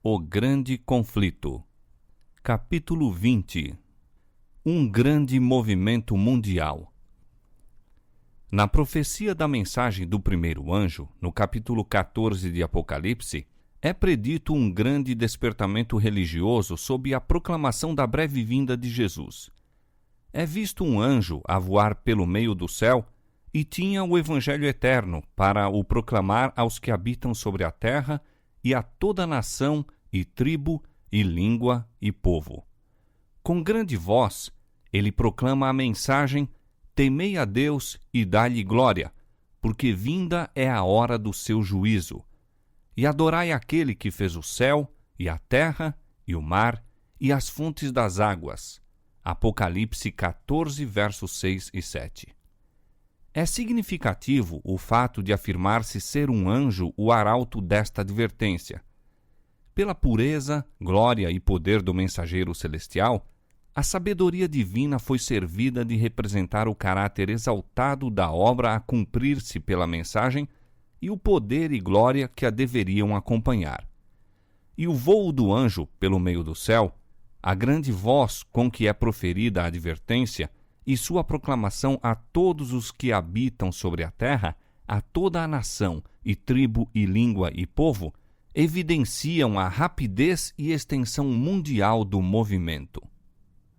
O Grande Conflito. Capítulo 20. Um grande movimento mundial. Na profecia da mensagem do primeiro anjo, no capítulo 14 de Apocalipse, é predito um grande despertamento religioso sob a proclamação da breve vinda de Jesus. É visto um anjo a voar pelo meio do céu e tinha o Evangelho eterno para o proclamar aos que habitam sobre a terra e a toda nação e tribo e língua e povo. Com grande voz, ele proclama a mensagem: temei a Deus e dai-lhe glória, porque vinda é a hora do seu juízo. E adorai aquele que fez o céu, e a terra, e o mar, e as fontes das águas. Apocalipse 14, versos 6 e 7. É significativo o fato de afirmar-se ser um anjo o arauto desta advertência. Pela pureza, glória e poder do mensageiro celestial, a sabedoria divina foi servida de representar o caráter exaltado da obra a cumprir-se pela mensagem e o poder e glória que a deveriam acompanhar. E o vôo do anjo pelo meio do céu, a grande voz com que é proferida a advertência e sua proclamação a todos os que habitam sobre a terra, a toda a nação e tribo e língua e povo, evidenciam a rapidez e extensão mundial do movimento.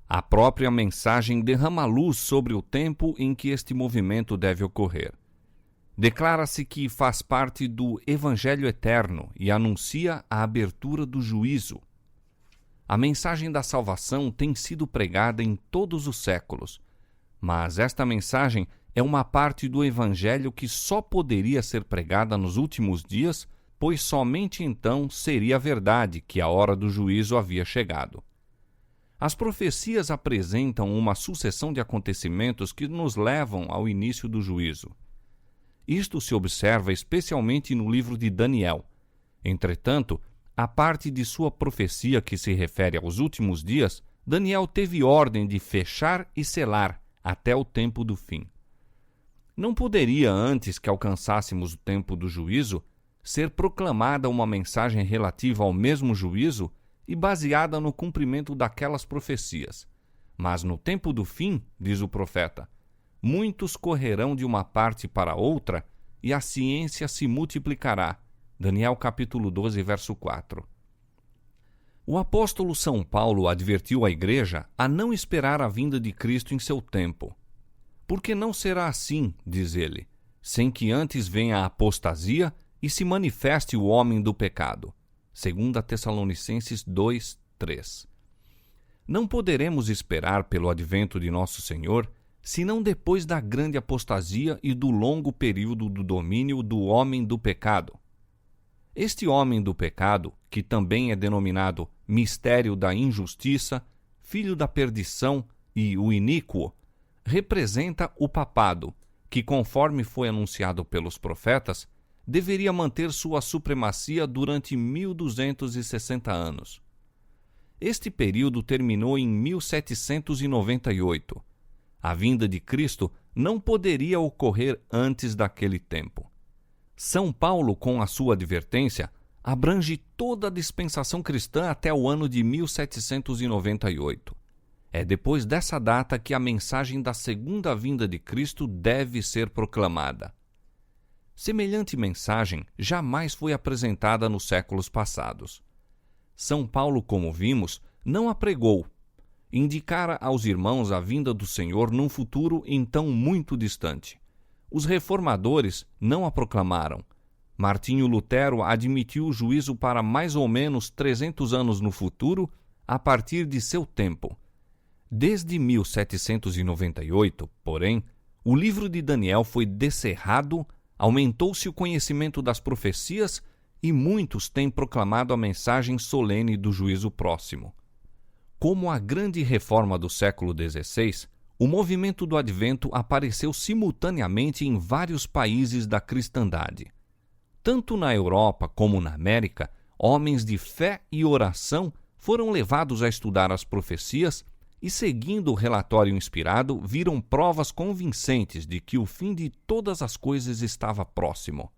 A própria mensagem derrama luz sobre o tempo em que este movimento deve ocorrer. Declara-se que faz parte do Evangelho eterno e anuncia a abertura do juízo. A mensagem da salvação tem sido pregada em todos os séculos, mas esta mensagem é uma parte do Evangelho que só poderia ser pregada nos últimos dias, pois somente então seria verdade que a hora do juízo havia chegado. As profecias apresentam uma sucessão de acontecimentos que nos levam ao início do juízo. Isto se observa especialmente no livro de Daniel. Entretanto, a parte de sua profecia que se refere aos últimos dias, Daniel teve ordem de fechar e selar até o tempo do fim. Não poderia, antes que alcançássemos o tempo do juízo, ser proclamada uma mensagem relativa ao mesmo juízo e baseada no cumprimento daquelas profecias. Mas no tempo do fim, diz o profeta, muitos correrão de uma parte para outra e a ciência se multiplicará. Daniel capítulo 12, verso 4. O apóstolo São Paulo advertiu a igreja a não esperar a vinda de Cristo em seu tempo. Porque não será assim, diz ele, sem que antes venha a apostasia e se manifeste o homem do pecado. 2 Tessalonicenses 2, 3. Não poderemos esperar pelo advento de nosso Senhor, senão depois da grande apostasia e do longo período do domínio do homem do pecado. Este homem do pecado, que também é denominado mistério da injustiça, filho da perdição e o iníquo, representa o papado, que, conforme foi anunciado pelos profetas, deveria manter sua supremacia durante 1260 anos. Este período terminou em 1798. A vinda de Cristo não poderia ocorrer antes daquele tempo. São Paulo, com a sua advertência, abrange toda a dispensação cristã até o ano de 1798. É depois dessa data que a mensagem da segunda vinda de Cristo deve ser proclamada. Semelhante mensagem jamais foi apresentada nos séculos passados. São Paulo, como vimos, não a pregou. Indicara aos irmãos a vinda do Senhor num futuro então muito distante. Os reformadores não a proclamaram. Martinho Lutero admitiu o juízo para mais ou menos 300 anos no futuro, a partir de seu tempo. Desde 1798, porém, o livro de Daniel foi descerrado, aumentou-se o conhecimento das profecias e muitos têm proclamado a mensagem solene do juízo próximo. Como a grande reforma do século XVI, o movimento do Advento apareceu simultaneamente em vários países da cristandade. Tanto na Europa como na América, homens de fé e oração foram levados a estudar as profecias e, seguindo o relatório inspirado, viram provas convincentes de que o fim de todas as coisas estava próximo.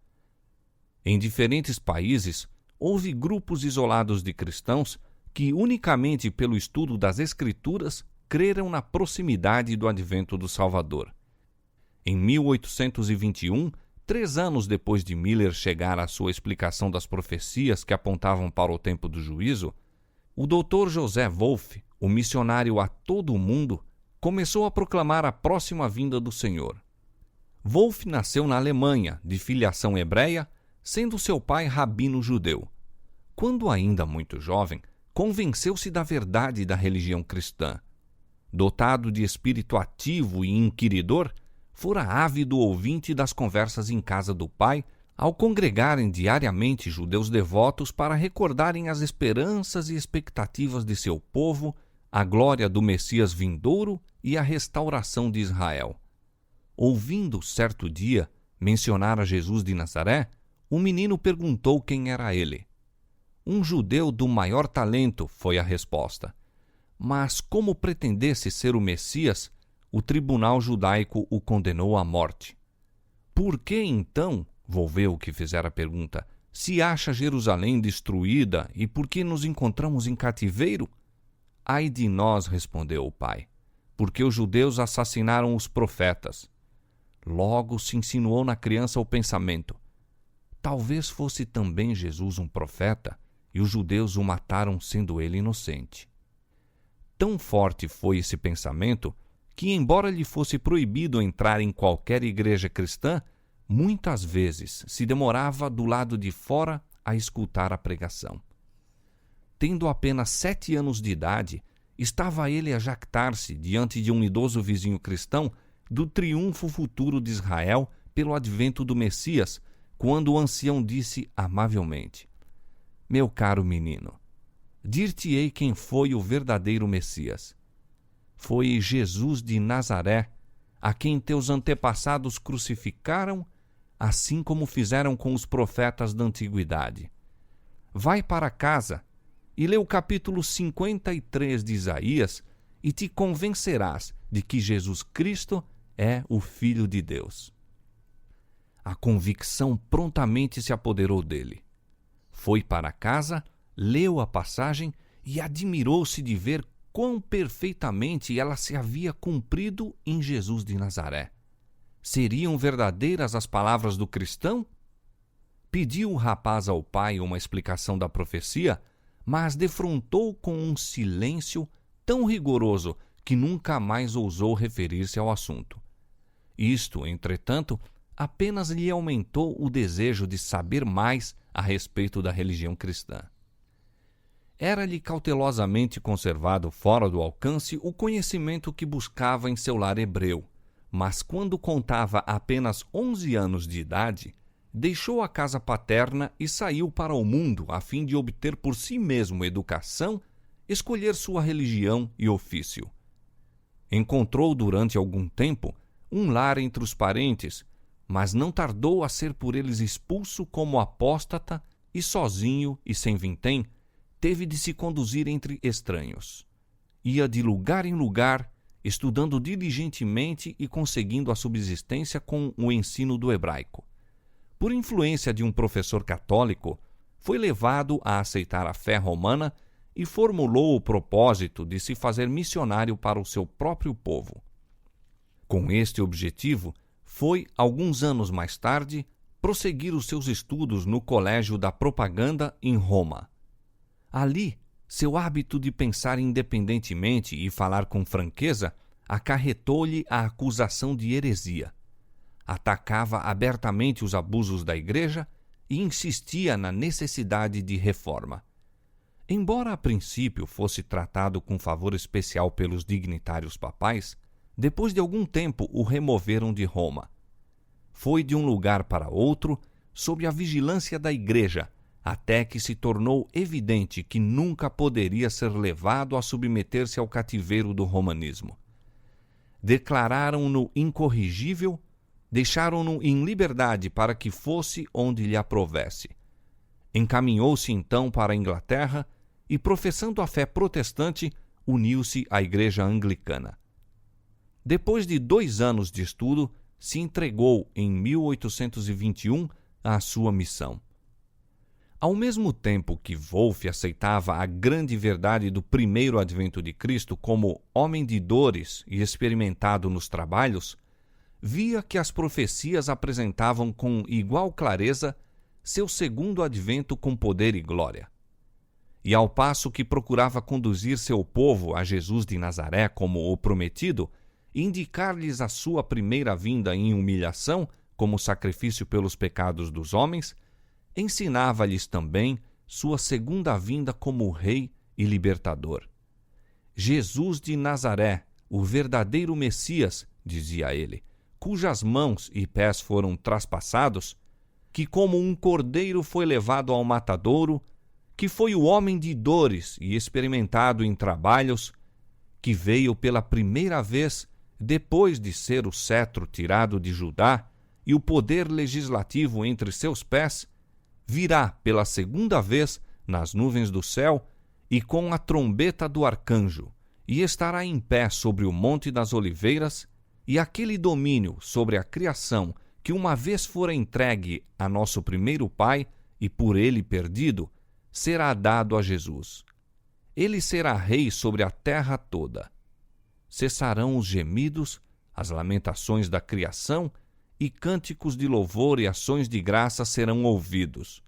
Em diferentes países, houve grupos isolados de cristãos que, unicamente pelo estudo das Escrituras, creram na proximidade do advento do Salvador. Em 1821, 3 anos depois de Miller chegar à sua explicação das profecias que apontavam para o tempo do juízo, o Dr. José Wolff, o missionário a todo o mundo, começou a proclamar a próxima vinda do Senhor. Wolff nasceu na Alemanha, de filiação hebreia, sendo seu pai rabino judeu. Quando ainda muito jovem, convenceu-se da verdade da religião cristã. Dotado de espírito ativo e inquiridor, fora ávido ouvinte das conversas em casa do pai, ao congregarem diariamente judeus devotos para recordarem as esperanças e expectativas de seu povo, a glória do Messias vindouro e a restauração de Israel. Ouvindo certo dia mencionar a Jesus de Nazaré, o menino perguntou quem era ele. Um judeu do maior talento, foi a resposta. Mas como pretendesse ser o Messias, o tribunal judaico o condenou à morte. Por que então, volveu que fizera a pergunta, se acha Jerusalém destruída e por que nos encontramos em cativeiro? Ai de nós, respondeu o pai, porque os judeus assassinaram os profetas. Logo se insinuou na criança o pensamento: talvez fosse também Jesus um profeta, e os judeus o mataram sendo ele inocente. Tão forte foi esse pensamento que, embora lhe fosse proibido entrar em qualquer igreja cristã, muitas vezes se demorava do lado de fora a escutar a pregação. Tendo apenas 7 anos de idade, estava ele a jactar-se diante de um idoso vizinho cristão do triunfo futuro de Israel pelo advento do Messias, quando o ancião disse amavelmente: meu caro menino, dir-te-ei quem foi o verdadeiro Messias. Foi Jesus de Nazaré, a quem teus antepassados crucificaram, assim como fizeram com os profetas da antiguidade. Vai para casa e lê o capítulo 53 de Isaías e te convencerás de que Jesus Cristo é o Filho de Deus. A convicção prontamente se apoderou dele. Foi para casa, leu a passagem e admirou-se de ver quão perfeitamente ela se havia cumprido em Jesus de Nazaré. Seriam verdadeiras as palavras do cristão? Pediu o rapaz ao pai uma explicação da profecia, mas defrontou com um silêncio tão rigoroso que nunca mais ousou referir-se ao assunto. Isto, entretanto, apenas lhe aumentou o desejo de saber mais a respeito da religião cristã. Era-lhe cautelosamente conservado fora do alcance o conhecimento que buscava em seu lar hebreu, mas quando contava apenas 11 anos de idade, deixou a casa paterna e saiu para o mundo a fim de obter por si mesmo educação, escolher sua religião e ofício. Encontrou durante algum tempo um lar entre os parentes, mas não tardou a ser por eles expulso como apóstata e sozinho e sem vintém, teve de se conduzir entre estranhos. Ia de lugar em lugar, estudando diligentemente e conseguindo a subsistência com o ensino do hebraico. Por influência de um professor católico, foi levado a aceitar a fé romana e formulou o propósito de se fazer missionário para o seu próprio povo. Com este objetivo, foi, alguns anos mais tarde, prosseguir os seus estudos no Colégio da Propaganda em Roma. Ali, seu hábito de pensar independentemente e falar com franqueza acarretou-lhe a acusação de heresia. Atacava abertamente os abusos da Igreja e insistia na necessidade de reforma. Embora a princípio fosse tratado com favor especial pelos dignitários papais, depois de algum tempo o removeram de Roma. Foi de um lugar para outro, sob a vigilância da Igreja, até que se tornou evidente que nunca poderia ser levado a submeter-se ao cativeiro do romanismo. Declararam-no incorrigível, deixaram-no em liberdade para que fosse onde lhe aprovesse. Encaminhou-se então para a Inglaterra e, professando a fé protestante, uniu-se à Igreja Anglicana. Depois de 2 anos de estudo, se entregou em 1821 à sua missão. Ao mesmo tempo que Wolff aceitava a grande verdade do primeiro advento de Cristo como homem de dores e experimentado nos trabalhos, via que as profecias apresentavam com igual clareza seu segundo advento com poder e glória. E ao passo que procurava conduzir seu povo a Jesus de Nazaré como o prometido, e indicar-lhes a sua primeira vinda em humilhação como sacrifício pelos pecados dos homens, ensinava-lhes também sua segunda vinda como Rei e Libertador. Jesus de Nazaré, o verdadeiro Messias, dizia ele, cujas mãos e pés foram traspassados, que como um cordeiro foi levado ao matadouro, que foi o homem de dores e experimentado em trabalhos, que veio pela primeira vez depois de ser o cetro tirado de Judá e o poder legislativo entre seus pés, virá pela segunda vez nas nuvens do céu e com a trombeta do arcanjo, e estará em pé sobre o Monte das Oliveiras, e aquele domínio sobre a criação que uma vez fora entregue a nosso primeiro pai e por ele perdido, será dado a Jesus. Ele será rei sobre a terra toda. Cessarão os gemidos, as lamentações da criação, e cânticos de louvor e ações de graça serão ouvidos.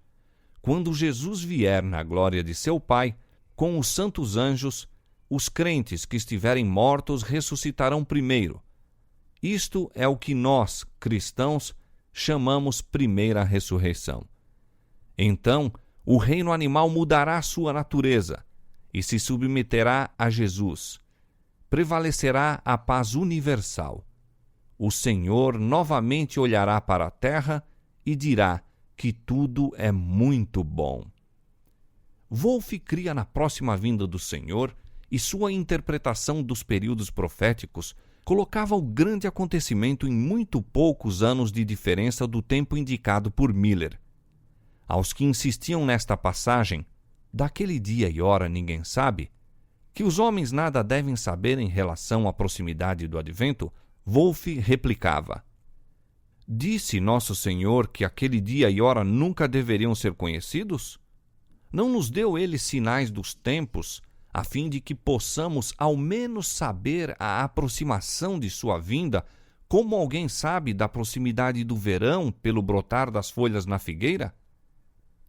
Quando Jesus vier na glória de seu Pai, com os santos anjos, os crentes que estiverem mortos ressuscitarão primeiro. Isto é o que nós, cristãos, chamamos primeira ressurreição. Então, o reino animal mudará sua natureza e se submeterá a Jesus. Prevalecerá a paz universal. O Senhor novamente olhará para a terra e dirá que tudo é muito bom. Wolff cria na próxima vinda do Senhor e sua interpretação dos períodos proféticos colocava o grande acontecimento em muito poucos anos de diferença do tempo indicado por Miller. Aos que insistiam nesta passagem, daquele dia e hora ninguém sabe, que os homens nada devem saber em relação à proximidade do advento, Wolff replicava: disse nosso Senhor que aquele dia e hora nunca deveriam ser conhecidos? Não nos deu ele sinais dos tempos, a fim de que possamos ao menos saber a aproximação de sua vinda, como alguém sabe da proximidade do verão pelo brotar das folhas na figueira?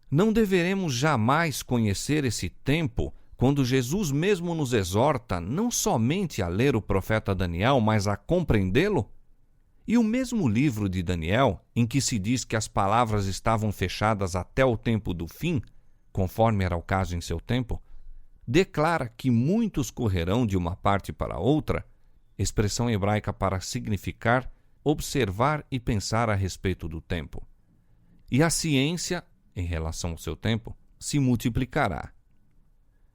Não deveremos jamais conhecer esse tempo, quando Jesus mesmo nos exorta não somente a ler o profeta Daniel, mas a compreendê-lo? E o mesmo livro de Daniel, em que se diz que as palavras estavam fechadas até o tempo do fim, conforme era o caso em seu tempo, declara que muitos correrão de uma parte para outra, expressão hebraica para significar observar e pensar a respeito do tempo. E a ciência, em relação ao seu tempo, se multiplicará.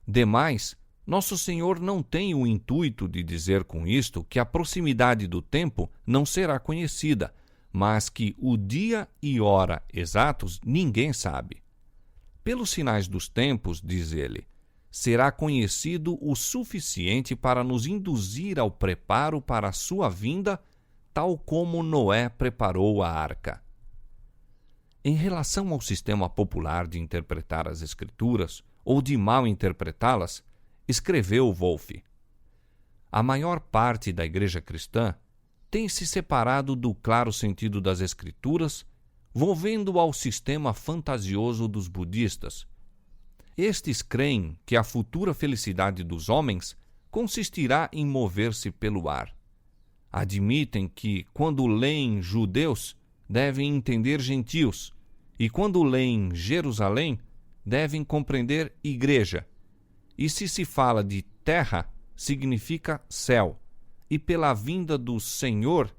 Demais, nosso Senhor não tem o intuito de dizer com isto que a proximidade do tempo não será conhecida, mas que o dia e hora exatos ninguém sabe. Pelos sinais dos tempos, diz ele, será conhecido o suficiente para nos induzir ao preparo para a sua vinda, tal como Noé preparou a arca. Em relação ao sistema popular de interpretar as Escrituras, ou de mal interpretá-las, escreveu Wolff: a maior parte da igreja cristã tem se separado do claro sentido das Escrituras, volvendo ao sistema fantasioso dos budistas. Estes creem que a futura felicidade dos homens consistirá em mover-se pelo ar. Admitem que, quando leem judeus, devem entender gentios, e quando leem Jerusalém, devem compreender igreja. E se fala de terra, significa céu, e pela vinda do Senhor,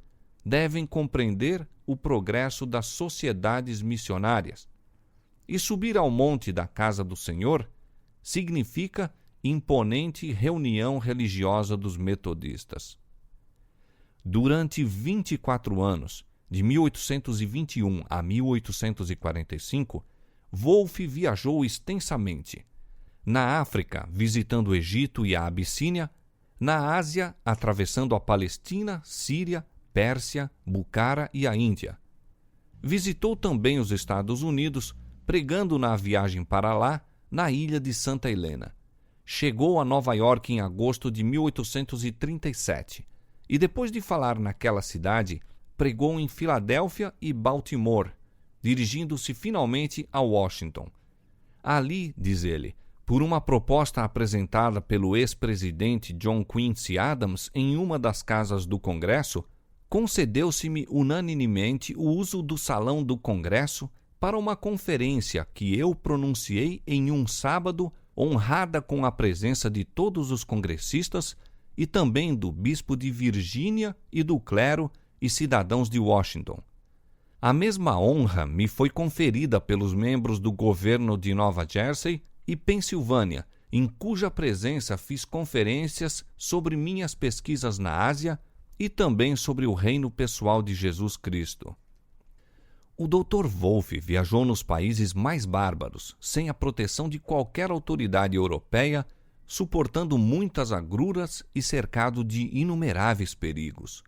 devem compreender o progresso das sociedades missionárias. E subir ao monte da casa do Senhor significa imponente reunião religiosa dos metodistas. Durante 24 anos, de 1821 a 1845, Wolff viajou extensamente. Na África, visitando o Egito e a Abissínia, na Ásia, atravessando a Palestina, Síria, Pérsia, Bucara e a Índia. Visitou também os Estados Unidos, pregando na viagem para lá, na ilha de Santa Helena. Chegou a Nova York em agosto de 1837 e, depois de falar naquela cidade, pregou em Filadélfia e Baltimore, dirigindo-se finalmente a Washington. Ali, diz ele, por uma proposta apresentada pelo ex-presidente John Quincy Adams em uma das casas do Congresso, concedeu-se-me unanimemente o uso do salão do Congresso para uma conferência que eu pronunciei em um sábado, honrada com a presença de todos os congressistas e também do bispo de Virgínia e do clero e cidadãos de Washington. A mesma honra me foi conferida pelos membros do governo de Nova Jersey e Pensilvânia, em cuja presença fiz conferências sobre minhas pesquisas na Ásia e também sobre o reino pessoal de Jesus Cristo. O Dr. Wolff viajou nos países mais bárbaros, sem a proteção de qualquer autoridade europeia, suportando muitas agruras e cercado de inumeráveis perigos.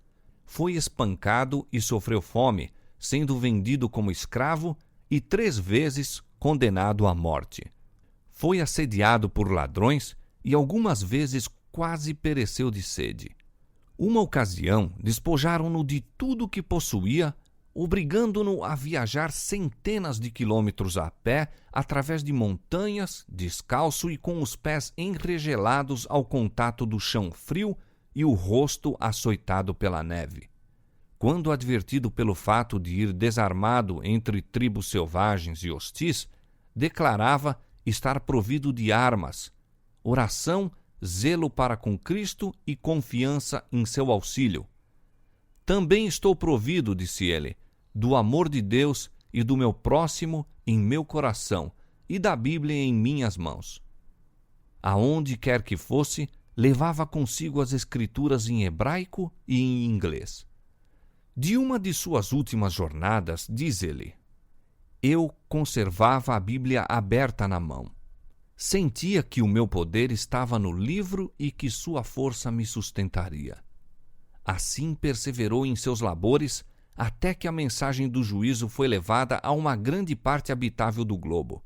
Foi espancado e sofreu fome, sendo vendido como escravo e 3 vezes condenado à morte. Foi assediado por ladrões e algumas vezes quase pereceu de sede. Uma ocasião, despojaram-no de tudo o que possuía, obrigando-no a viajar centenas de quilômetros a pé através de montanhas, descalço e com os pés enregelados ao contato do chão frio e o rosto açoitado pela neve. Quando advertido pelo fato de ir desarmado entre tribos selvagens e hostis, declarava estar provido de armas, oração, zelo para com Cristo e confiança em seu auxílio. Também estou provido, disse ele, do amor de Deus e do meu próximo em meu coração e da Bíblia em minhas mãos. Aonde quer que fosse, levava consigo as escrituras em hebraico e em inglês. De uma de suas últimas jornadas, diz ele, eu conservava a Bíblia aberta na mão. Sentia que o meu poder estava no livro e que sua força me sustentaria. Assim perseverou em seus labores até que a mensagem do juízo foi levada a uma grande parte habitável do globo.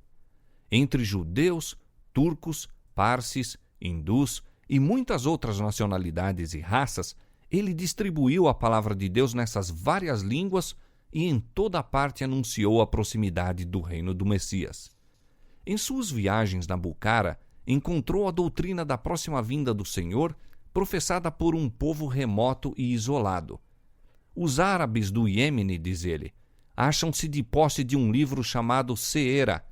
Entre judeus, turcos, parsis, hindus e muitas outras nacionalidades e raças, ele distribuiu a palavra de Deus nessas várias línguas e em toda parte anunciou a proximidade do reino do Messias. Em suas viagens na Bukhara, encontrou a doutrina da próxima vinda do Senhor, professada por um povo remoto e isolado. Os árabes do Iêmene, diz ele, acham-se de posse de um livro chamado Seera,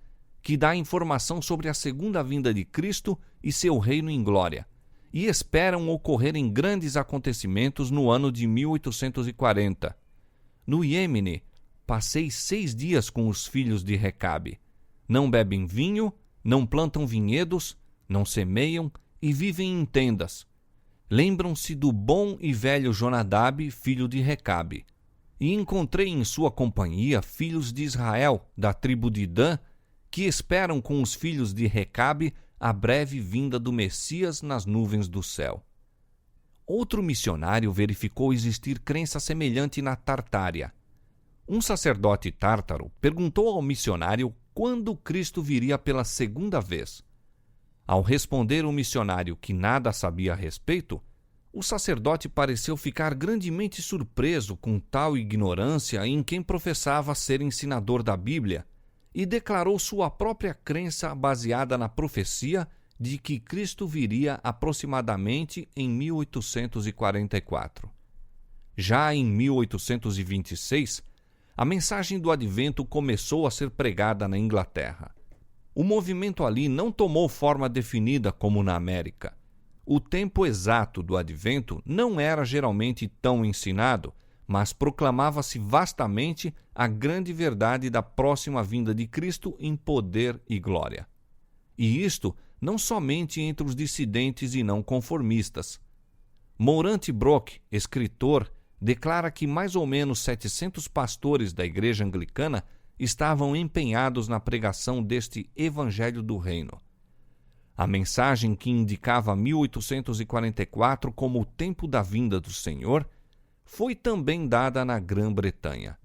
que dá informação sobre a segunda vinda de Cristo e seu reino em glória, e esperam ocorrerem grandes acontecimentos no ano de 1840. No Iêmene, passei 6 dias com os filhos de Recabe. Não bebem vinho, não plantam vinhedos, não semeiam e vivem em tendas. Lembram-se do bom e velho Jonadab, filho de Recabe. E encontrei em sua companhia filhos de Israel, da tribo de Dan, que esperam com os filhos de Recabe a breve vinda do Messias nas nuvens do céu. Outro missionário verificou existir crença semelhante na Tartária. Um sacerdote tártaro perguntou ao missionário quando Cristo viria pela segunda vez. Ao responder o missionário que nada sabia a respeito, o sacerdote pareceu ficar grandemente surpreso com tal ignorância em quem professava ser ensinador da Bíblia e declarou sua própria crença baseada na profecia de que Cristo viria aproximadamente em 1844. Já em 1826, a mensagem do Advento começou a ser pregada na Inglaterra. O movimento ali não tomou forma definida como na América. O tempo exato do Advento não era geralmente tão ensinado, mas proclamava-se vastamente a grande verdade da próxima vinda de Cristo em poder e glória. E isto não somente entre os dissidentes e não conformistas. Morant Brock, escritor, declara que mais ou menos 700 pastores da Igreja Anglicana estavam empenhados na pregação deste Evangelho do Reino. A mensagem que indicava 1844 como o tempo da vinda do Senhor foi também dada na Grã-Bretanha.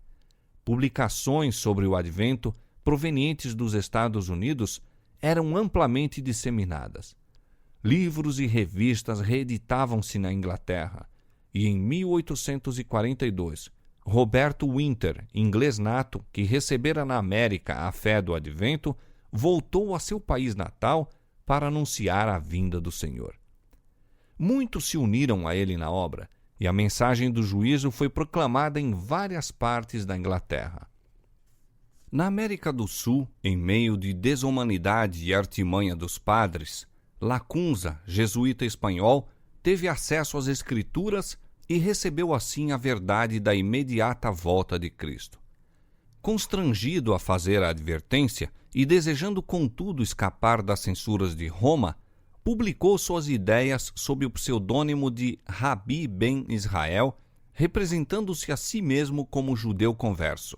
Publicações sobre o Advento provenientes dos Estados Unidos, eram amplamente disseminadas. Livros e revistas reeditavam-se na Inglaterra, e em 1842, Roberto Winter, inglês nato, que recebera na América a fé do Advento, voltou a seu país natal para anunciar a vinda do Senhor. Muitos se uniram a ele na obra, e a mensagem do juízo foi proclamada em várias partes da Inglaterra. Na América do Sul, em meio de desumanidade e artimanha dos padres, Lacunza, jesuíta espanhol, teve acesso às Escrituras e recebeu assim a verdade da imediata volta de Cristo. Constrangido a fazer a advertência e desejando contudo escapar das censuras de Roma, publicou suas ideias sob o pseudônimo de Rabi Ben Israel, representando-se a si mesmo como judeu converso.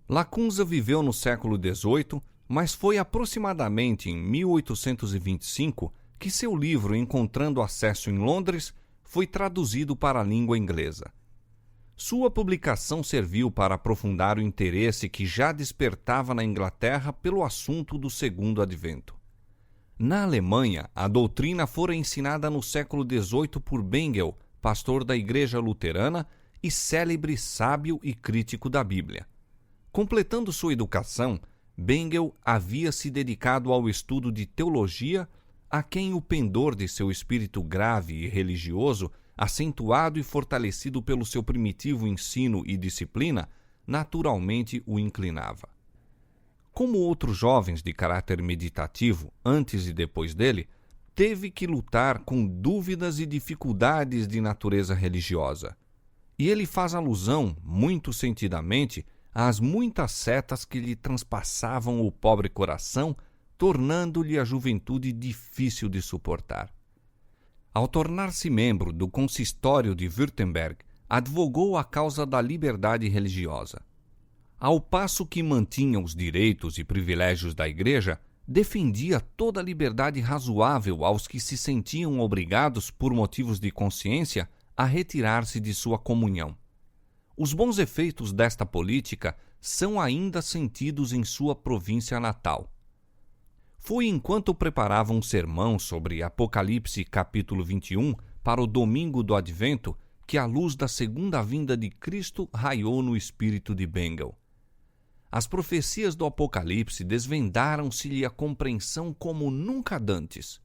Lacunza viveu no século XVIII, mas foi aproximadamente em 1825 que seu livro Encontrando Acesso em Londres foi traduzido para a língua inglesa. Sua publicação serviu para aprofundar o interesse que já despertava na Inglaterra pelo assunto do Segundo Advento. Na Alemanha, a doutrina fora ensinada no século XVIII por Bengel, pastor da Igreja Luterana e célebre sábio e crítico da Bíblia. Completando sua educação, Bengel havia se dedicado ao estudo de teologia, a quem o pendor de seu espírito grave e religioso, acentuado e fortalecido pelo seu primitivo ensino e disciplina, naturalmente o inclinava. Como outros jovens de caráter meditativo, antes e depois dele, teve que lutar com dúvidas e dificuldades de natureza religiosa. E ele faz alusão, muito sentidamente, às muitas setas que lhe transpassavam o pobre coração, tornando-lhe a juventude difícil de suportar. Ao tornar-se membro do consistório de Württemberg, advogou a causa da liberdade religiosa. Ao passo que mantinha os direitos e privilégios da Igreja, defendia toda a liberdade razoável aos que se sentiam obrigados, por motivos de consciência, a retirar-se de sua comunhão. Os bons efeitos desta política são ainda sentidos em sua província natal. Foi enquanto preparava um sermão sobre Apocalipse capítulo 21 para o domingo do Advento que a luz da segunda vinda de Cristo raiou no espírito de Bengel. As profecias do Apocalipse desvendaram-se-lhe a compreensão como nunca dantes.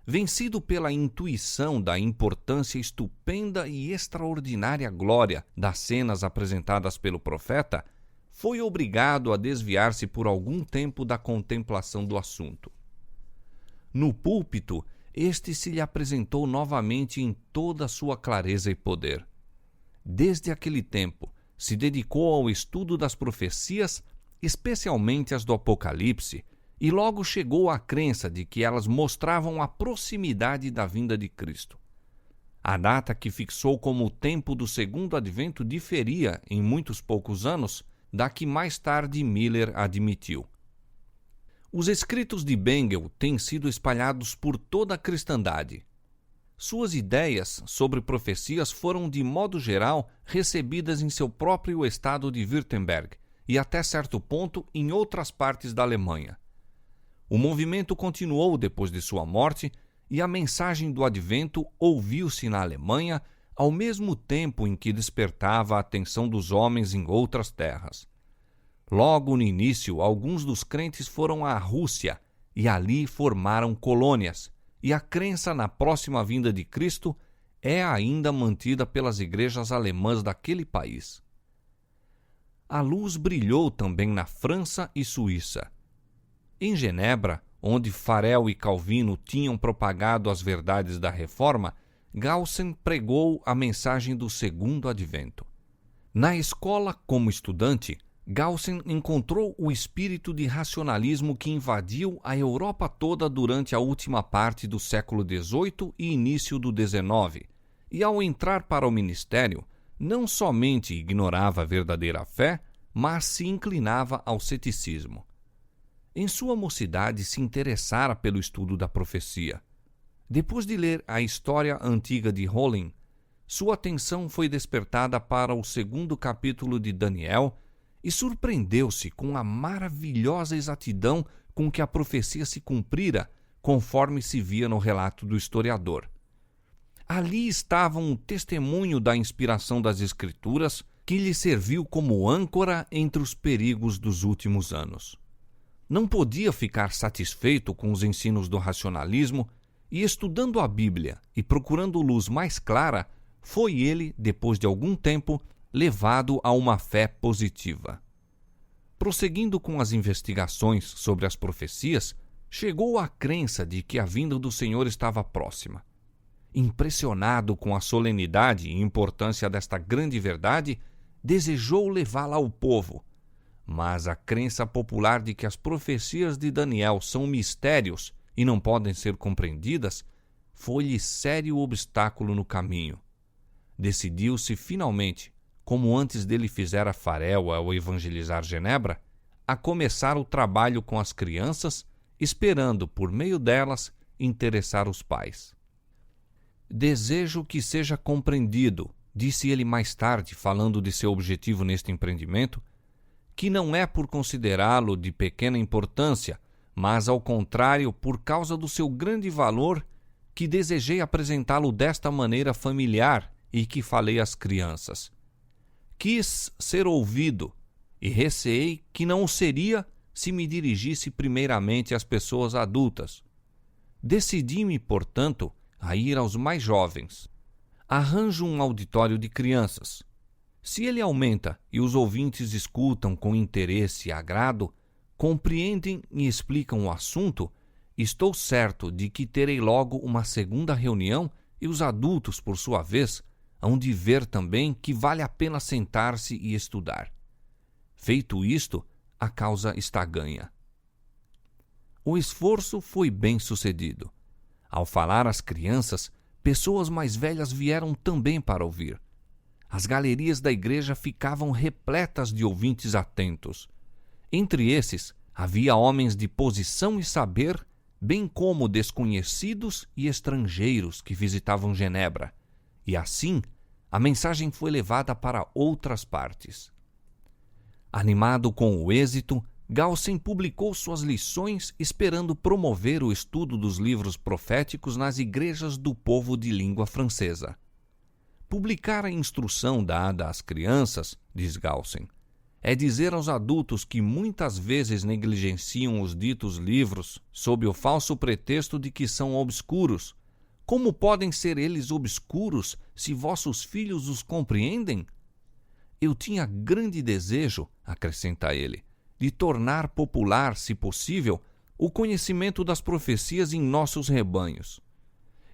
Vencido pela intuição da importância estupenda e extraordinária glória das cenas apresentadas pelo profeta, foi obrigado a desviar-se por algum tempo da contemplação do assunto. No púlpito, este se lhe apresentou novamente em toda a sua clareza e poder. Desde aquele tempo, se dedicou ao estudo das profecias, especialmente as do Apocalipse, e logo chegou à crença de que elas mostravam a proximidade da vinda de Cristo. A data que fixou como o tempo do segundo advento diferia, em muitos poucos anos, da que mais tarde Miller admitiu. Os escritos de Bengel têm sido espalhados por toda a cristandade. Suas ideias sobre profecias foram, de modo geral, recebidas em seu próprio estado de Württemberg e, até certo ponto, em outras partes da Alemanha. O movimento continuou depois de sua morte e a mensagem do Advento ouviu-se na Alemanha ao mesmo tempo em que despertava a atenção dos homens em outras terras. Logo no início, alguns dos crentes foram à Rússia e ali formaram colônias, e a crença na próxima vinda de Cristo é ainda mantida pelas igrejas alemãs daquele país. A luz brilhou também na França e Suíça. Em Genebra, onde Farel e Calvino tinham propagado as verdades da Reforma, Gaussen pregou a mensagem do Segundo Advento. Na escola, como estudante, Gaussen encontrou o espírito de racionalismo que invadiu a Europa toda durante a última parte do século XVIII e início do XIX, e ao entrar para o ministério, não somente ignorava a verdadeira fé, mas se inclinava ao ceticismo. Em sua mocidade se interessara pelo estudo da profecia. Depois de ler a história antiga de Holling, sua atenção foi despertada para o segundo capítulo de Daniel, e surpreendeu-se com a maravilhosa exatidão com que a profecia se cumprira, conforme se via no relato do historiador. Ali estava um testemunho da inspiração das Escrituras que lhe serviu como âncora entre os perigos dos últimos anos. Não podia ficar satisfeito com os ensinos do racionalismo e, estudando a Bíblia e procurando luz mais clara, foi ele, depois de algum tempo, levado a uma fé positiva. Prosseguindo com as investigações sobre as profecias, chegou à crença de que a vinda do Senhor estava próxima. Impressionado com a solenidade e importância desta grande verdade, desejou levá-la ao povo. Mas a crença popular de que as profecias de Daniel são mistérios e não podem ser compreendidas foi-lhe sério obstáculo no caminho. Decidiu-se finalmente, como antes dele fizera Farel ao evangelizar Genebra, a começar o trabalho com as crianças, esperando, por meio delas, interessar os pais. Desejo que seja compreendido, disse ele mais tarde, falando de seu objetivo neste empreendimento, que não é por considerá-lo de pequena importância, mas, ao contrário, por causa do seu grande valor, que desejei apresentá-lo desta maneira familiar e que falei às crianças. Quis ser ouvido e receei que não o seria se me dirigisse primeiramente às pessoas adultas. Decidi-me, portanto, a ir aos mais jovens. Arranjo um auditório de crianças. Se ele aumenta e os ouvintes escutam com interesse e agrado, compreendem e explicam o assunto, estou certo de que terei logo uma segunda reunião e os adultos, por sua vez, hão de ver também que vale a pena sentar-se e estudar. Feito isto, a causa está ganha. O esforço foi bem sucedido. Ao falar às crianças, pessoas mais velhas vieram também para ouvir. As galerias da igreja ficavam repletas de ouvintes atentos. Entre esses, havia homens de posição e saber, bem como desconhecidos e estrangeiros que visitavam Genebra. E assim, a mensagem foi levada para outras partes. Animado com o êxito, Galsen publicou suas lições esperando promover o estudo dos livros proféticos nas igrejas do povo de língua francesa. Publicar a instrução dada às crianças, diz Galsen, é dizer aos adultos que muitas vezes negligenciam os ditos livros sob o falso pretexto de que são obscuros. Como podem ser eles obscuros se vossos filhos os compreendem? Eu tinha grande desejo, acrescenta ele, de tornar popular, se possível, o conhecimento das profecias em nossos rebanhos.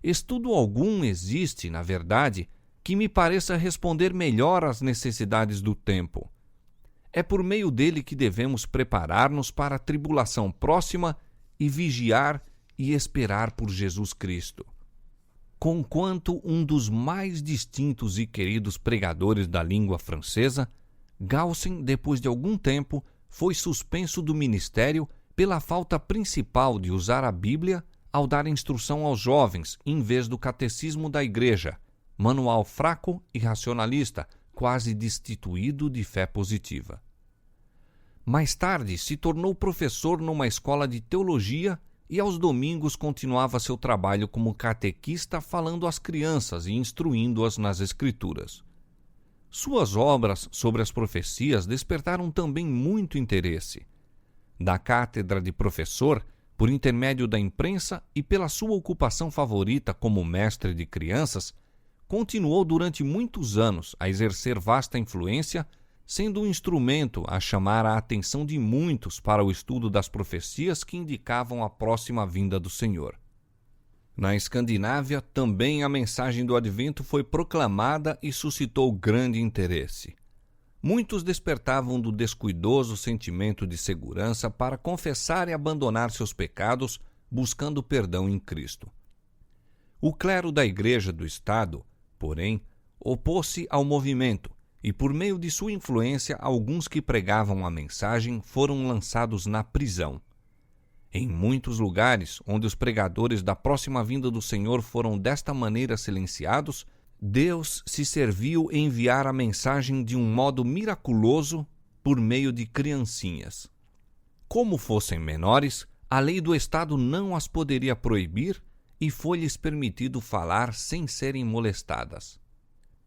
Estudo algum existe, na verdade, que me pareça responder melhor às necessidades do tempo. É por meio dele que devemos preparar-nos para a tribulação próxima e vigiar e esperar por Jesus Cristo. Conquanto um dos mais distintos e queridos pregadores da língua francesa, Galsen, depois de algum tempo, foi suspenso do ministério pela falta principal de usar a Bíblia ao dar instrução aos jovens em vez do catecismo da igreja, manual fraco e racionalista, quase destituído de fé positiva. Mais tarde se tornou professor numa escola de teologia e aos domingos continuava seu trabalho como catequista falando às crianças e instruindo-as nas Escrituras. Suas obras sobre as profecias despertaram também muito interesse. Da cátedra de professor, por intermédio da imprensa e pela sua ocupação favorita como mestre de crianças, continuou durante muitos anos a exercer vasta influência, sendo um instrumento a chamar a atenção de muitos para o estudo das profecias que indicavam a próxima vinda do Senhor. Na Escandinávia, também a mensagem do Advento foi proclamada e suscitou grande interesse. Muitos despertavam do descuidoso sentimento de segurança para confessar e abandonar seus pecados, buscando perdão em Cristo. O clero da Igreja do Estado, porém, opôs-se ao movimento e, por meio de sua influência, alguns que pregavam a mensagem foram lançados na prisão. Em muitos lugares onde os pregadores da próxima vinda do Senhor foram desta maneira silenciados, Deus se serviu em enviar a mensagem de um modo miraculoso por meio de criancinhas. Como fossem menores, a lei do Estado não as poderia proibir e foi-lhes permitido falar sem serem molestadas.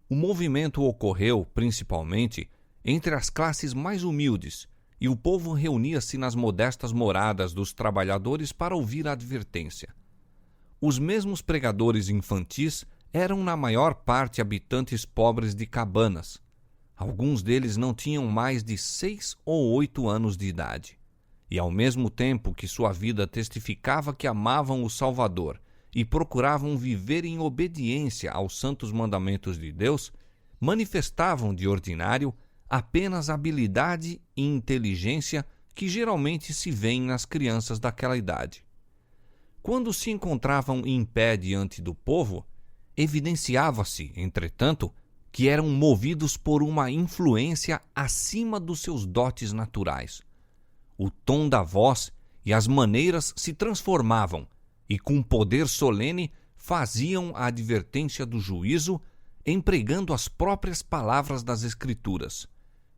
O movimento ocorreu, principalmente, entre as classes mais humildes, e o povo reunia-se nas modestas moradas dos trabalhadores para ouvir a advertência. Os mesmos pregadores infantis eram na maior parte habitantes pobres de cabanas. Alguns deles não tinham mais de 6 ou 8 anos de idade. E ao mesmo tempo que sua vida testificava que amavam o Salvador e procuravam viver em obediência aos santos mandamentos de Deus, manifestavam de ordinário apenas habilidade e inteligência que geralmente se vêem nas crianças daquela idade. Quando se encontravam em pé diante do povo, evidenciava-se, entretanto, que eram movidos por uma influência acima dos seus dotes naturais. O tom da voz e as maneiras se transformavam e, com poder solene, faziam a advertência do juízo, empregando as próprias palavras das Escrituras: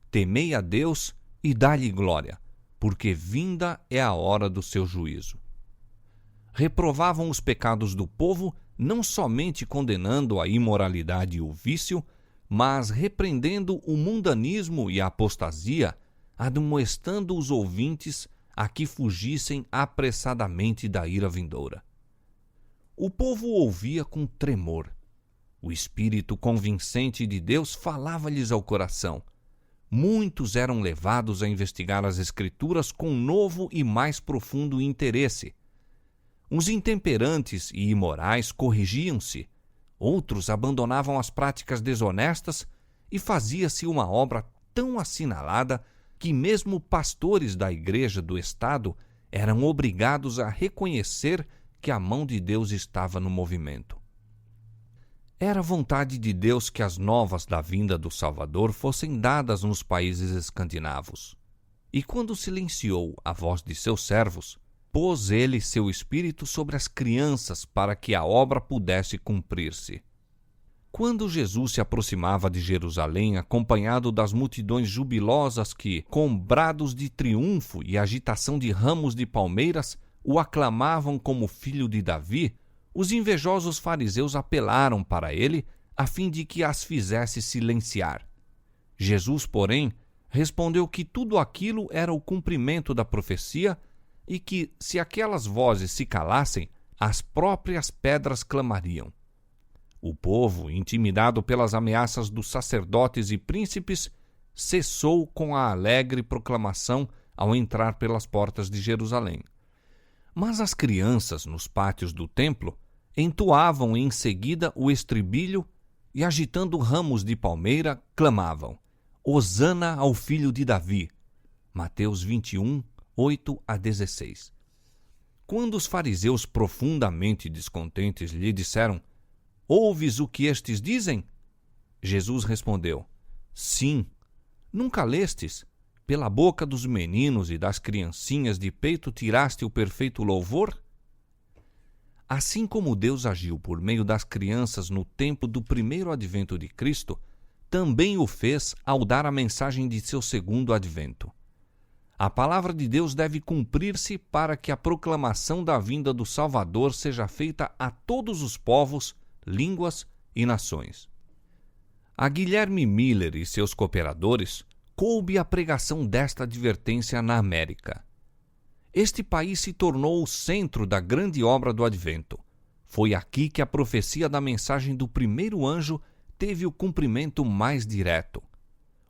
temei a Deus e dá-lhe glória, porque vinda é a hora do seu juízo. Reprovavam os pecados do povo, não somente condenando a imoralidade e o vício, mas repreendendo o mundanismo e a apostasia, admoestando os ouvintes a que fugissem apressadamente da ira vindoura. O povo ouvia com tremor. O Espírito convincente de Deus falava-lhes ao coração. Muitos eram levados a investigar as Escrituras com novo e mais profundo interesse. Os intemperantes e imorais corrigiam-se, outros abandonavam as práticas desonestas e fazia-se uma obra tão assinalada que mesmo pastores da Igreja do Estado eram obrigados a reconhecer que a mão de Deus estava no movimento. Era vontade de Deus que as novas da vinda do Salvador fossem dadas nos países escandinavos. E quando silenciou a voz de seus servos, pôs ele seu espírito sobre as crianças para que a obra pudesse cumprir-se. Quando Jesus se aproximava de Jerusalém, acompanhado das multidões jubilosas que, com brados de triunfo e agitação de ramos de palmeiras, o aclamavam como filho de Davi, os invejosos fariseus apelaram para ele a fim de que as fizesse silenciar. Jesus, porém, respondeu que tudo aquilo era o cumprimento da profecia e que, se aquelas vozes se calassem, as próprias pedras clamariam. O povo, intimidado pelas ameaças dos sacerdotes e príncipes, cessou com a alegre proclamação ao entrar pelas portas de Jerusalém. Mas as crianças, nos pátios do templo, entoavam em seguida o estribilho e, agitando ramos de palmeira, clamavam: Hosana ao filho de Davi. Mateus 21, 8 a 16. Quando os fariseus, profundamente descontentes, lhe disseram: ouves o que estes dizem? Jesus respondeu: sim. Nunca lestes? Pela boca dos meninos e das criancinhas de peito tiraste o perfeito louvor? Assim como Deus agiu por meio das crianças no tempo do primeiro advento de Cristo, também o fez ao dar a mensagem de seu segundo advento. A palavra de Deus deve cumprir-se para que a proclamação da vinda do Salvador seja feita a todos os povos, línguas e nações. A Guilherme Miller e seus cooperadores coube a pregação desta advertência na América. Este país se tornou o centro da grande obra do Advento. Foi aqui que a profecia da mensagem do primeiro anjo teve o cumprimento mais direto.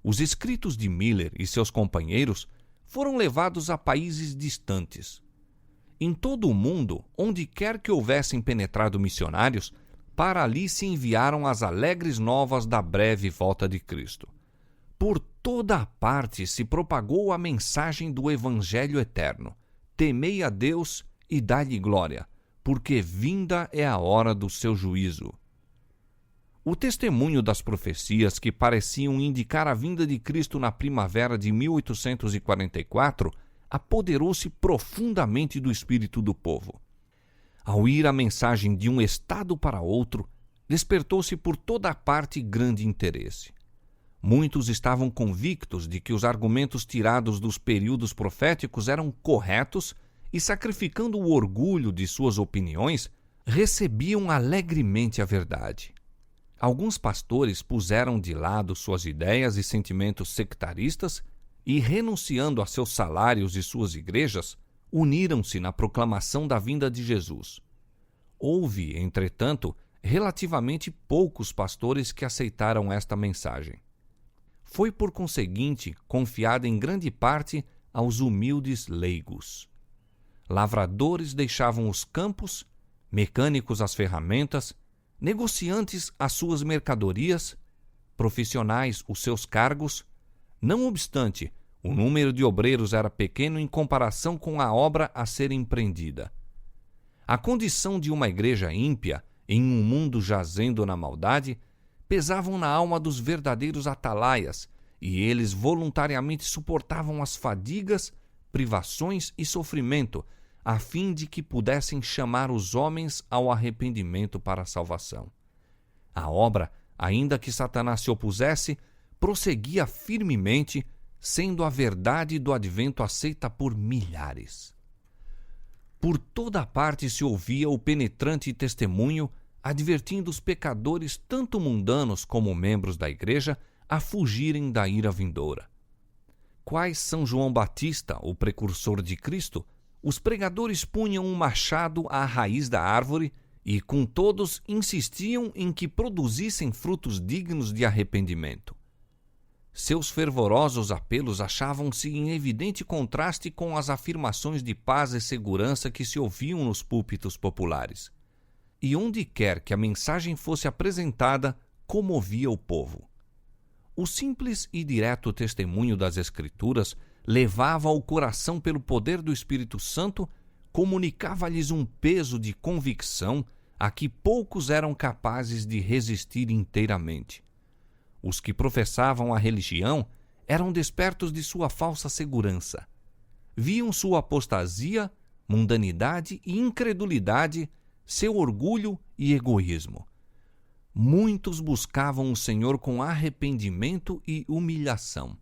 Os escritos de Miller e seus companheiros foram levados a países distantes. Em todo o mundo, onde quer que houvessem penetrado missionários, para ali se enviaram as alegres novas da breve volta de Cristo. Por toda a parte se propagou a mensagem do Evangelho eterno: temei a Deus e dá-lhe glória, porque vinda é a hora do seu juízo. O testemunho das profecias que pareciam indicar a vinda de Cristo na primavera de 1844 apoderou-se profundamente do espírito do povo. Ao ir a mensagem de um estado para outro, despertou-se por toda a parte grande interesse. Muitos estavam convictos de que os argumentos tirados dos períodos proféticos eram corretos e, sacrificando o orgulho de suas opiniões, recebiam alegremente a verdade. Alguns pastores puseram de lado suas ideias e sentimentos sectaristas e, renunciando a seus salários e suas igrejas, uniram-se na proclamação da vinda de Jesus. Houve, entretanto, relativamente poucos pastores que aceitaram esta mensagem. Foi, por conseguinte, confiada em grande parte aos humildes leigos. Lavradores deixavam os campos, mecânicos as ferramentas, negociantes as suas mercadorias, profissionais os seus cargos. Não obstante, o número de obreiros era pequeno em comparação com a obra a ser empreendida. A condição de uma igreja ímpia, em um mundo jazendo na maldade, pesavam na alma dos verdadeiros atalaias, e eles voluntariamente suportavam as fadigas, privações e sofrimento, a fim de que pudessem chamar os homens ao arrependimento para a salvação. A obra, ainda que Satanás se opusesse, prosseguia firmemente, sendo a verdade do advento aceita por milhares. Por toda parte se ouvia o penetrante testemunho, advertindo os pecadores, tanto mundanos como membros da igreja, a fugirem da ira vindoura. Quais São João Batista, o precursor de Cristo, os pregadores punham um machado à raiz da árvore e, com todos, insistiam em que produzissem frutos dignos de arrependimento. Seus fervorosos apelos achavam-se em evidente contraste com as afirmações de paz e segurança que se ouviam nos púlpitos populares. E onde quer que a mensagem fosse apresentada, comovia o povo. O simples e direto testemunho das Escrituras levava ao coração pelo poder do Espírito Santo, comunicava-lhes um peso de convicção a que poucos eram capazes de resistir inteiramente. Os que professavam a religião eram despertos de sua falsa segurança. Viam sua apostasia, mundanidade e incredulidade, seu orgulho e egoísmo. Muitos buscavam o Senhor com arrependimento e humilhação.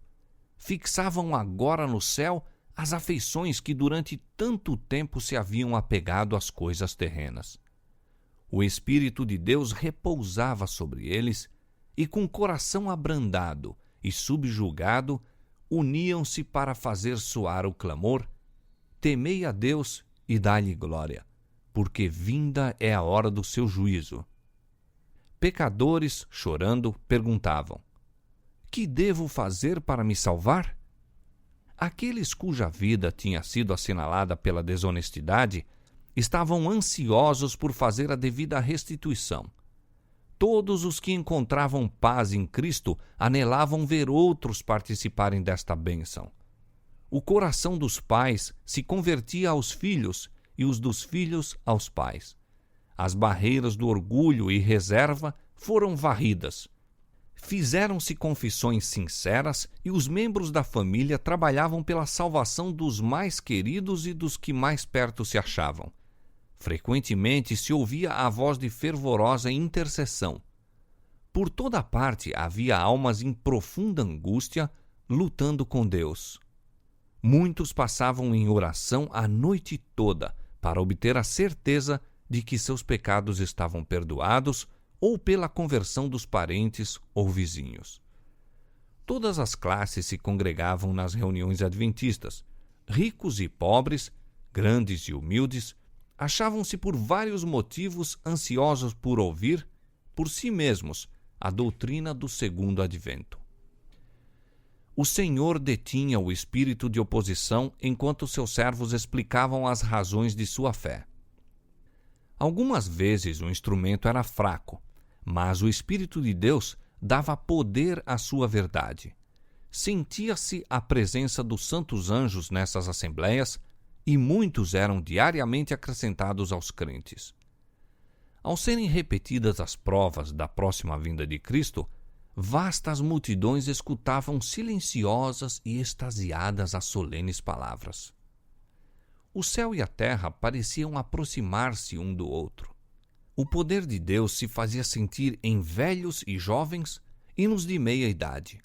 Fixavam agora no céu as afeições que durante tanto tempo se haviam apegado às coisas terrenas. O Espírito de Deus repousava sobre eles e, com coração abrandado e subjugado, uniam-se para fazer soar o clamor: temei a Deus e dai-lhe glória, porque vinda é a hora do seu juízo. Pecadores, chorando, perguntavam: que devo fazer para me salvar? Aqueles cuja vida tinha sido assinalada pela desonestidade estavam ansiosos por fazer a devida restituição. Todos os que encontravam paz em Cristo anelavam ver outros participarem desta bênção. O coração dos pais se convertia aos filhos e os dos filhos aos pais. As barreiras do orgulho e reserva foram varridas. Fizeram-se confissões sinceras e os membros da família trabalhavam pela salvação dos mais queridos e dos que mais perto se achavam. Frequentemente se ouvia a voz de fervorosa intercessão. Por toda parte havia almas em profunda angústia, lutando com Deus. Muitos passavam em oração a noite toda para obter a certeza de que seus pecados estavam perdoados ou pela conversão dos parentes ou vizinhos. Todas as classes se congregavam nas reuniões adventistas. Ricos e pobres, grandes e humildes, achavam-se por vários motivos ansiosos por ouvir, por si mesmos, a doutrina do segundo advento. O Senhor detinha o espírito de oposição enquanto seus servos explicavam as razões de sua fé. Algumas vezes o instrumento era fraco, mas o Espírito de Deus dava poder à sua verdade. Sentia-se a presença dos santos anjos nessas assembleias e muitos eram diariamente acrescentados aos crentes. Ao serem repetidas as provas da próxima vinda de Cristo, vastas multidões escutavam silenciosas e extasiadas as solenes palavras. O céu e a terra pareciam aproximar-se um do outro. O poder de Deus se fazia sentir em velhos e jovens e nos de meia idade,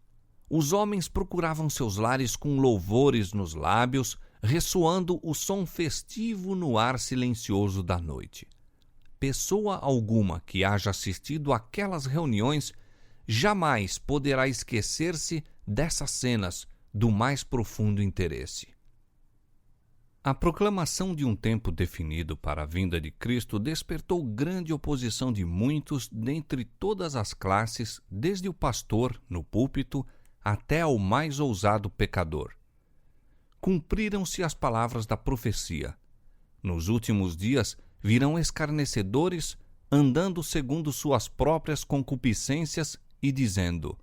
Os homens procuravam seus lares com louvores nos lábios, ressoando o som festivo no ar silencioso da noite. Pessoa alguma que haja assistido àquelas reuniões jamais poderá esquecer-se dessas cenas do mais profundo interesse. A proclamação de um tempo definido para a vinda de Cristo despertou grande oposição de muitos dentre todas as classes, desde o pastor, no púlpito, até ao mais ousado pecador. Cumpriram-se as palavras da profecia. Nos últimos dias virão escarnecedores, andando segundo suas próprias concupiscências e dizendo: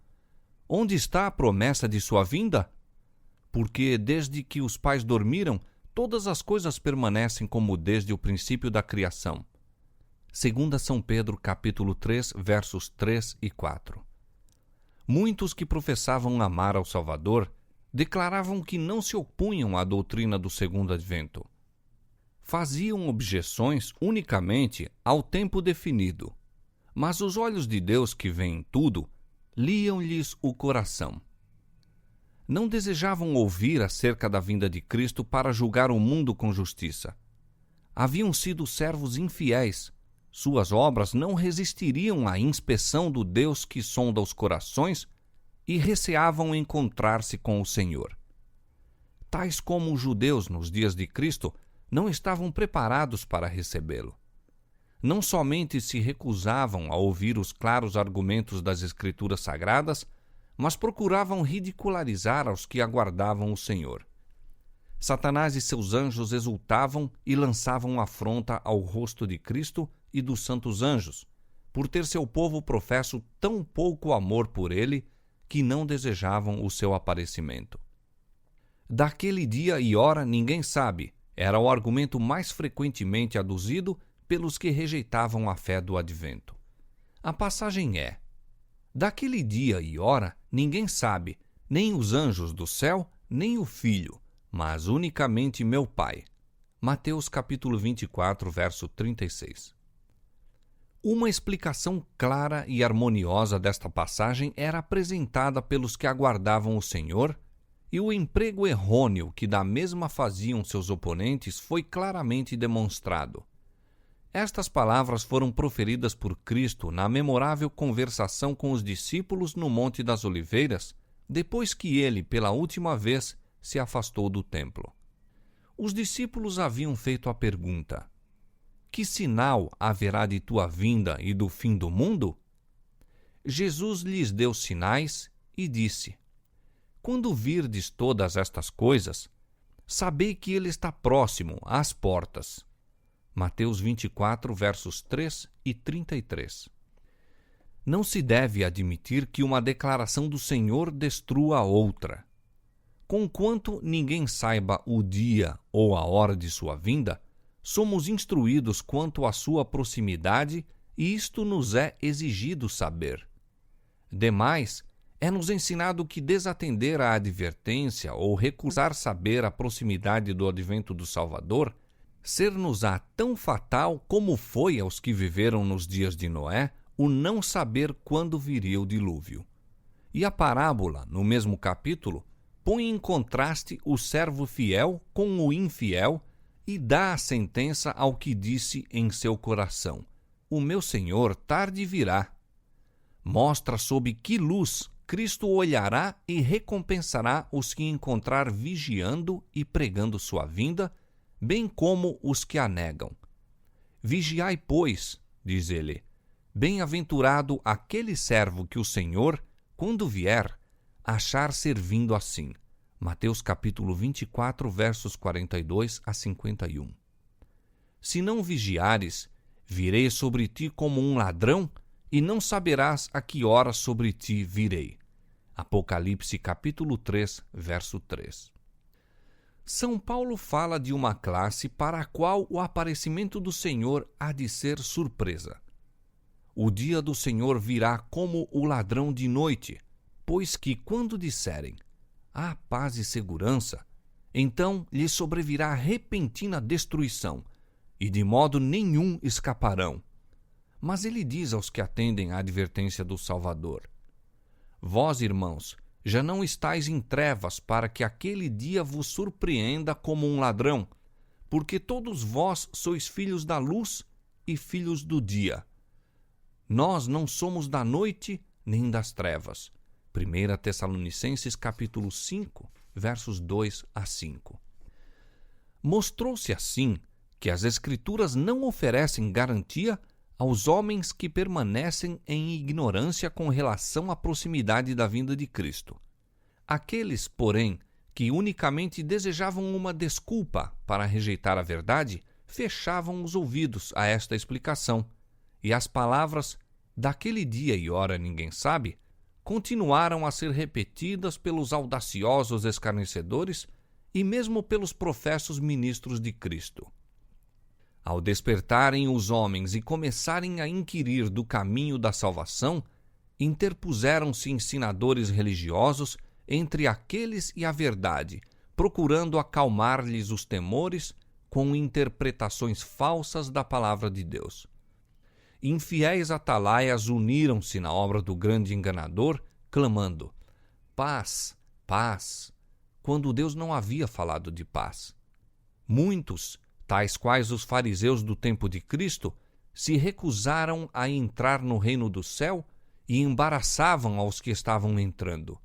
onde está a promessa de sua vinda? Porque desde que os pais dormiram, todas as coisas permanecem como desde o princípio da criação. 2 São Pedro, capítulo 3, versos 3 e 4. Muitos que professavam amar ao Salvador declaravam que não se opunham à doutrina do segundo advento. Faziam objeções unicamente ao tempo definido, mas os olhos de Deus que veem tudo liam-lhes o coração. Não desejavam ouvir acerca da vinda de Cristo para julgar o mundo com justiça. Haviam sido servos infiéis. Suas obras não resistiriam à inspeção do Deus que sonda os corações e receavam encontrar-se com o Senhor. Tais como os judeus nos dias de Cristo não estavam preparados para recebê-lo. Não somente se recusavam a ouvir os claros argumentos das Escrituras Sagradas, mas procuravam ridicularizar aos que aguardavam o Senhor. Satanás e seus anjos exultavam e lançavam afronta ao rosto de Cristo e dos santos anjos, por ter seu povo professo tão pouco amor por ele que não desejavam o seu aparecimento. Daquele dia e hora ninguém sabe, era o argumento mais frequentemente aduzido pelos que rejeitavam a fé do advento. A passagem é: daquele dia e hora ninguém sabe, nem os anjos do céu, nem o Filho, mas unicamente meu Pai. Mateus capítulo 24, verso 36. Uma explicação clara e harmoniosa desta passagem era apresentada pelos que aguardavam o Senhor, e o emprego errôneo que da mesma faziam seus oponentes foi claramente demonstrado. Estas palavras foram proferidas por Cristo na memorável conversação com os discípulos no Monte das Oliveiras, depois que ele, pela última vez, se afastou do templo. Os discípulos haviam feito a pergunta: que sinal haverá de tua vinda e do fim do mundo? Jesus lhes deu sinais e disse: quando virdes todas estas coisas, sabei que ele está próximo às portas. Mateus 24, versos 3 e 33. Não se deve admitir que uma declaração do Senhor destrua a outra. Conquanto ninguém saiba o dia ou a hora de sua vinda, somos instruídos quanto à sua proximidade e isto nos é exigido saber. Demais, é-nos ensinado que desatender à advertência ou recusar saber a proximidade do advento do Salvador ser-nos-á tão fatal como foi aos que viveram nos dias de Noé o não saber quando viria o dilúvio. E a parábola, no mesmo capítulo, põe em contraste o servo fiel com o infiel e dá a sentença ao que disse em seu coração: o meu Senhor tarde virá. Mostra sob que luz Cristo olhará e recompensará os que encontrar vigiando e pregando sua vinda, bem como os que a negam. Vigiai, pois, diz ele, bem-aventurado aquele servo que o Senhor, quando vier, achar servindo assim. Mateus capítulo 24, versos 42 a 51. Se não vigiares, virei sobre ti como um ladrão, e não saberás a que hora sobre ti virei. Apocalipse capítulo 3, verso 3. São Paulo fala de uma classe para a qual o aparecimento do Senhor há de ser surpresa. O dia do Senhor virá como o ladrão de noite, pois que quando disserem: há paz e segurança, então lhes sobrevirá repentina destruição, e de modo nenhum escaparão. Mas ele diz aos que atendem à advertência do Salvador: vós, irmãos, já não estais em trevas, para que aquele dia vos surpreenda como um ladrão, porque todos vós sois filhos da luz e filhos do dia. Nós não somos da noite nem das trevas. 1 Tessalonicenses capítulo 5, versos 2 a 5. Mostrou-se assim que as Escrituras não oferecem garantia aos homens que permanecem em ignorância com relação à proximidade da vinda de Cristo. Aqueles, porém, que unicamente desejavam uma desculpa para rejeitar a verdade, fechavam os ouvidos a esta explicação, e as palavras "daquele dia e hora ninguém sabe" continuaram a ser repetidas pelos audaciosos escarnecedores e mesmo pelos professos ministros de Cristo. Ao despertarem os homens e começarem a inquirir do caminho da salvação, interpuseram-se ensinadores religiosos entre aqueles e a verdade, procurando acalmar-lhes os temores com interpretações falsas da palavra de Deus. Infiéis atalaias uniram-se na obra do grande enganador, clamando: "Paz, paz", quando Deus não havia falado de paz. Muitos, tais quais os fariseus do tempo de Cristo, se recusaram a entrar no reino do céu e embaraçavam aos que estavam entrando.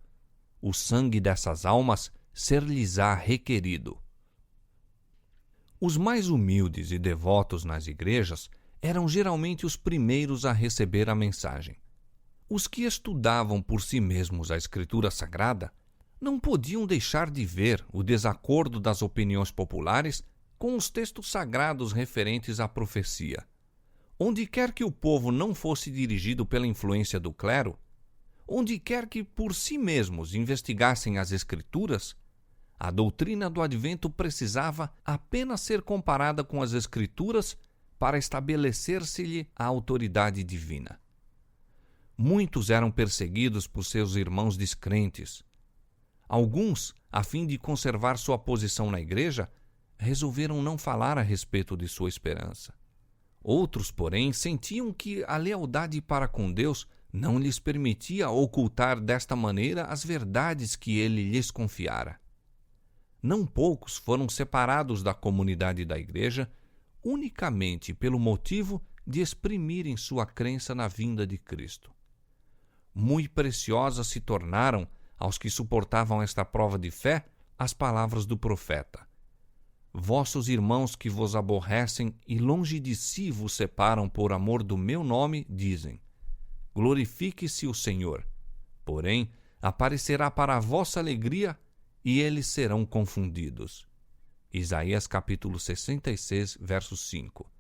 O sangue dessas almas ser-lhes-á requerido. Os mais humildes e devotos nas igrejas eram geralmente os primeiros a receber a mensagem. Os que estudavam por si mesmos a Escritura Sagrada não podiam deixar de ver o desacordo das opiniões populares com os textos sagrados referentes à profecia. Onde quer que o povo não fosse dirigido pela influência do clero, onde quer que por si mesmos investigassem as Escrituras, a doutrina do Advento precisava apenas ser comparada com as Escrituras para estabelecer-se-lhe a autoridade divina. Muitos eram perseguidos por seus irmãos descrentes. Alguns, a fim de conservar sua posição na igreja, resolveram não falar a respeito de sua esperança. Outros, porém, sentiam que a lealdade para com Deus não lhes permitia ocultar desta maneira as verdades que ele lhes confiara. Não poucos foram separados da comunidade da igreja unicamente pelo motivo de exprimirem sua crença na vinda de Cristo. Muito preciosas se tornaram, aos que suportavam esta prova de fé, as palavras do profeta: "Vossos irmãos que vos aborrecem e longe de si vos separam por amor do meu nome, dizem: glorifique-se o Senhor. Porém, aparecerá para a vossa alegria e eles serão confundidos." Isaías capítulo 66, verso 5.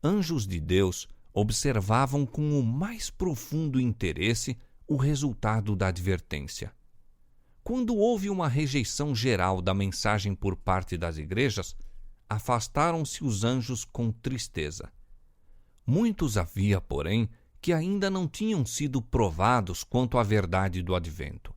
Anjos de Deus observavam com o mais profundo interesse o resultado da advertência. Quando houve uma rejeição geral da mensagem por parte das igrejas, afastaram-se os anjos com tristeza. Muitos havia, porém, que ainda não tinham sido provados quanto à verdade do advento.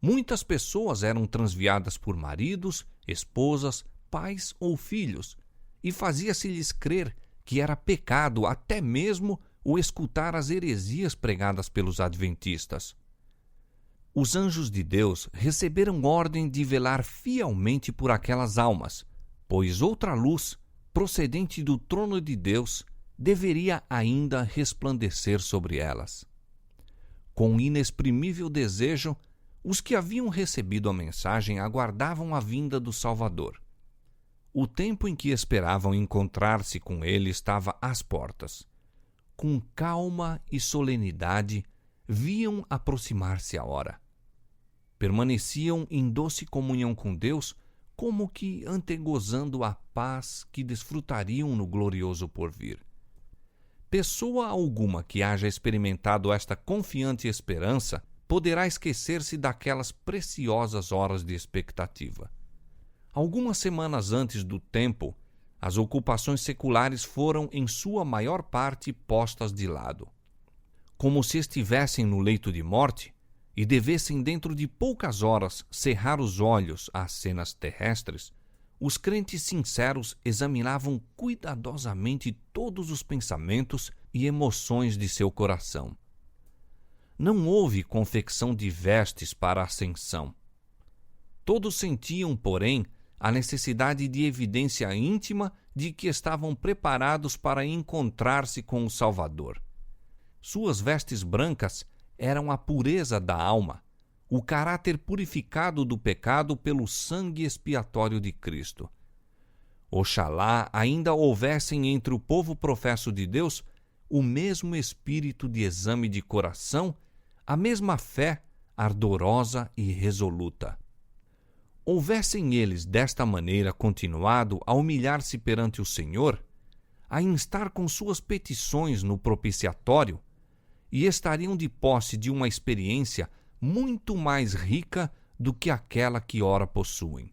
Muitas pessoas eram transviadas por maridos, esposas, pais ou filhos, e fazia-se-lhes crer que era pecado até mesmo o escutar as heresias pregadas pelos adventistas. Os anjos de Deus receberam ordem de velar fielmente por aquelas almas, pois outra luz, procedente do trono de Deus, deveria ainda resplandecer sobre elas. Com inexprimível desejo, os que haviam recebido a mensagem aguardavam a vinda do Salvador. O tempo em que esperavam encontrar-se com ele estava às portas. Com calma e solenidade, viam aproximar-se a hora. Permaneciam em doce comunhão com Deus, como que antegozando a paz que desfrutariam no glorioso porvir. Pessoa alguma que haja experimentado esta confiante esperança poderá esquecer-se daquelas preciosas horas de expectativa. Algumas semanas antes do tempo, as ocupações seculares foram, em sua maior parte, postas de lado. Como se estivessem no leito de morte e devessem dentro de poucas horas cerrar os olhos às cenas terrestres, os crentes sinceros examinavam cuidadosamente todos os pensamentos e emoções de seu coração. Não houve confecção de vestes para a ascensão. Todos sentiam, porém, a necessidade de evidência íntima de que estavam preparados para encontrar-se com o Salvador. Suas vestes brancas eram a pureza da alma, o caráter purificado do pecado pelo sangue expiatório de Cristo. Oxalá ainda houvessem entre o povo professo de Deus o mesmo espírito de exame de coração, a mesma fé ardorosa e resoluta. Houvessem eles desta maneira continuado a humilhar-se perante o Senhor, a instar com suas petições no propiciatório, e estariam de posse de uma experiência muito mais rica do que aquela que ora possuem.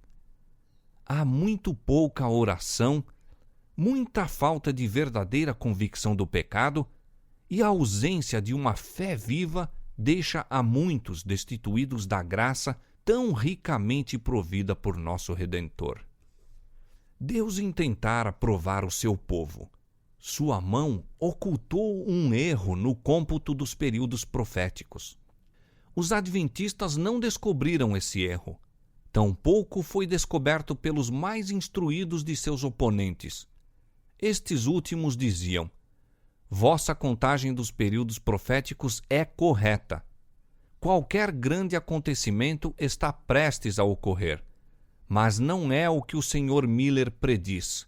Há muito pouca oração, muita falta de verdadeira convicção do pecado, e a ausência de uma fé viva deixa a muitos destituídos da graça tão ricamente provida por nosso Redentor. Deus intentara provar o seu povo. Sua mão ocultou um erro no cômputo dos períodos proféticos. Os adventistas não descobriram esse erro. Tampouco foi descoberto pelos mais instruídos de seus oponentes. Estes últimos diziam: vossa contagem dos períodos proféticos é correta. Qualquer grande acontecimento está prestes a ocorrer, mas não é o que o Sr. Miller prediz.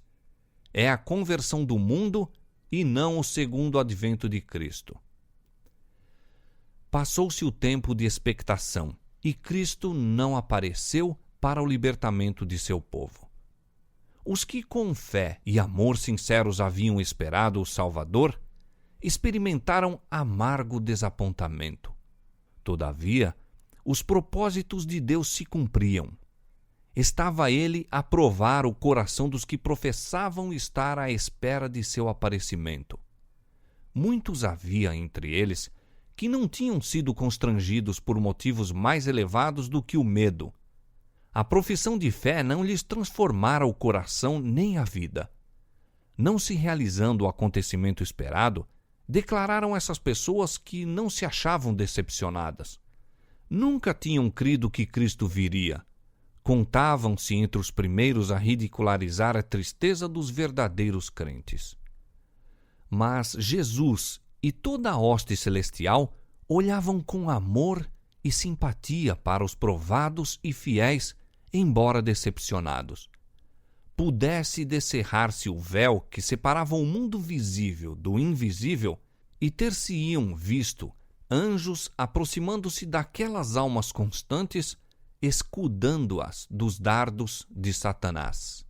É a conversão do mundo e não o segundo advento de Cristo. Passou-se o tempo de expectação e Cristo não apareceu para o libertamento de seu povo. Os que com fé e amor sinceros haviam esperado o Salvador experimentaram amargo desapontamento. Todavia, os propósitos de Deus se cumpriam. Estava ele a provar o coração dos que professavam estar à espera de seu aparecimento. Muitos havia entre eles que não tinham sido constrangidos por motivos mais elevados do que o medo. A profissão de fé não lhes transformara o coração nem a vida. Não se realizando o acontecimento esperado, declararam essas pessoas que não se achavam decepcionadas. Nunca tinham crido que Cristo viria. Contavam-se entre os primeiros a ridicularizar a tristeza dos verdadeiros crentes. Mas Jesus e toda a hoste celestial olhavam com amor e simpatia para os provados e fiéis, embora decepcionados. Pudesse descerrar-se o véu que separava o mundo visível do invisível, e ter-se-iam visto anjos aproximando-se daquelas almas constantes, escudando-as dos dardos de Satanás.